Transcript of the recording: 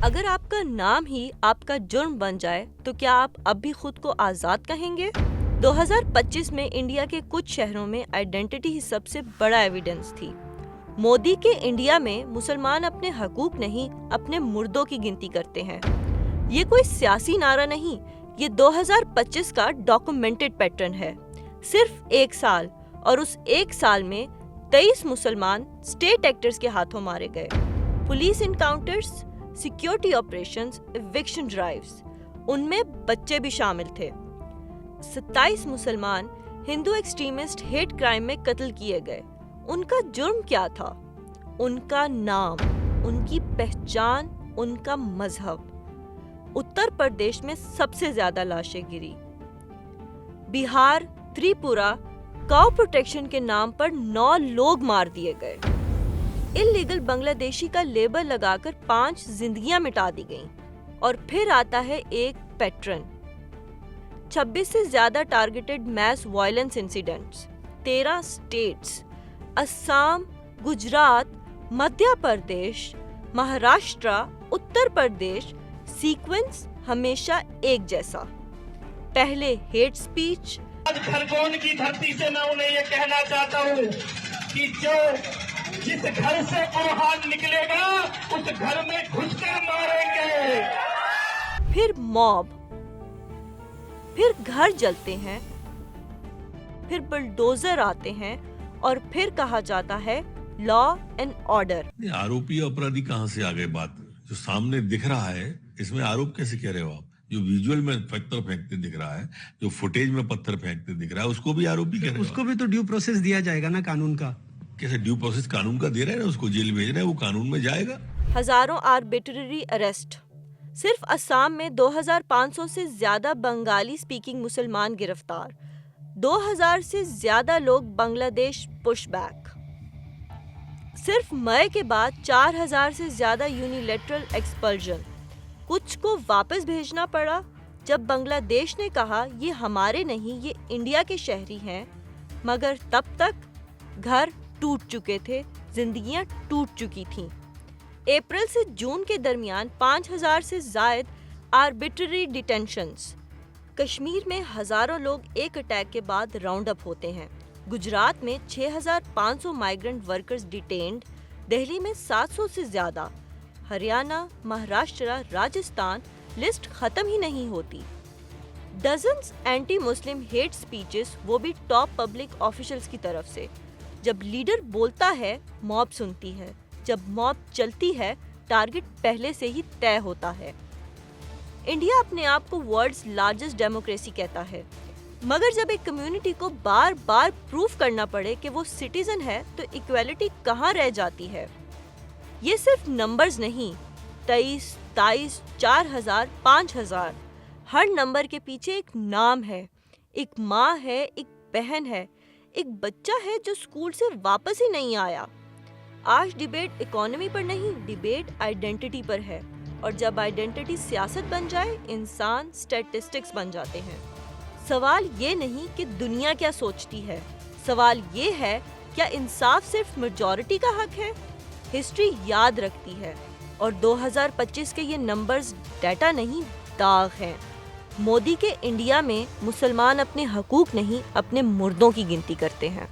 अगर आपका नाम ही आपका जुर्म बन जाए तो क्या आप अब भी खुद को आज़ाद कहेंगे? 2025 में इंडिया के कुछ शहरों में आइडेंटिटी ही सबसे बड़ा एविडेंस थी। मोदी के इंडिया में मुसलमान अपने हकूक नहीं, अपने मुर्दों की गिनती करते हैं। ये कोई सियासी नारा नहीं, ये 2025 का डॉक्यूमेंटेड पैटर्न है। सिर्फ एक साल, और उस एक साल में 23 मुसलमान स्टेट एक्टर्स के हाथों मारे गए। Police encounters, security operations, eviction drives, उनमें बच्चे भी शामिल थे। 27 मुसलमान हिंदू एक्सट्रीमिस्ट हेट क्राइम में कत्ल किए गए। उनका जुर्म क्या था? उनका नाम, उनकी पहचान, उनका मजहब। उत्तर प्रदेश में सबसे ज्यादा लाशें गिरी। बिहार, त्रिपुरा, काउ प्रोटेक्शन के नाम पर 9 लोग मार दिए गए। इल्लीगल बांग्लादेशी का लेबल लगाकर 5 जिंदगियां मिटा दी गईं। और फिर आता है एक पैटर्न। 26 से ज्यादा targeted mass violence incidents, 13 states, Assam, Gujarat, Madhya Pradesh, Maharashtra, Uttar Pradesh. Sequence हमेशा एक जैसा। पहले हेट स्पीच। आज खरगोन की धरती से मैं उन्हें ये कहना चाहता हूँ कि जिस घर से बुरहान निकलेगा उस घर में घुसकर मारेंगे। फिर मॉब, फिर घर जलते हैं, फिर बुलडोजर आते हैं, और फिर कहा जाता है लॉ एंड ऑर्डर। आरोपी अपराधी कहाँ से आ गए? बात जो सामने दिख रहा है, इसमें आरोप कैसे कह रहे हो आप? जो विजुअल में पत्थर फेंकते दिख रहा है, जो फुटेज में पत्थर फेंकते दिख रहा है, उसको भी आरोपी कह रहे हो? उसको भी तो ड्यू प्रोसेस दिया जाएगा ना कानून का। कैसे ड्यू प्रोसेस कानून का दे रहे हैं? उसको जेल भेज रहे हैं, वो कानून में जाएगा। हजारों आर्बिट्ररी अरेस्ट। सिर्फ असम में 2500 से ज्यादा बंगाली स्पीकिंग मुसलमान गिरफ्तार। 2000 से ज्यादा लोग बांग्लादेश पुशबैक। सिर्फ मई के बाद 4000 से ज्यादा यूनिलेटरल एक्सपल्जन। कुछ को वापस भेजना पड़ा जब बांग्लादेश ने कहा ये हमारे नहीं, ये इंडिया के शहरी हैं। मगर तब तक घर टूट चुके थे, जिंदगियां टूट चुकी थीं। अप्रैल से जून के दरमियान 5000 से जायद आर्बिट्ररी डिटेंशंस। कश्मीर में हजारों लोग एक अटैक के बाद राउंड अप होते हैं। गुजरात में 6500 माइग्रेंट वर्कर्स डिटेन्ड। दिल्ली में 700 से ज्यादा। हरियाणा, महाराष्ट्र, राजस्थान, लिस्ट खत्म ही नहीं होती। Dozens anti Muslim hate speeches, वो भी टॉप पब्लिक ऑफिशियल्स की तरफ से। जब लीडर बोलता है, मॉब सुनती है। जब मॉब चलती है, टारगेट पहले से ही तय होता है। इंडिया अपने आप को वर्ल्ड्स लार्जेस्ट डेमोक्रेसी कहता है, मगर जब एक कम्युनिटी को बार बार प्रूफ करना पड़े कि वो सिटीजन है, तो इक्वालिटी कहाँ रह जाती है? ये सिर्फ नंबर्स नहीं, 23, 27, 4000, 5000, हर नंबर के पीछे एक नाम है, एक माँ है, एक बहन है, एक बच्चा है जो स्कूल से वापस ही नहीं आया। आज डिबेट इकोनॉमी पर नहीं, डिबेट आइडेंटिटी पर है। और जब आइडेंटिटी सियासत बन जाए, इंसान स्टैटिस्टिक्स बन जाते हैं। सवाल ये नहीं कि दुनिया क्या सोचती है, सवाल ये है क्या इंसाफ सिर्फ मेजॉरिटी का हक है? हिस्ट्री याद रखती है, और 2025 के ये नंबर्स डाटा नहीं, दाग हैं। मोदी के इंडिया में मुसलमान अपने हकूक नहीं, अपने मुर्दों की गिनती करते हैं।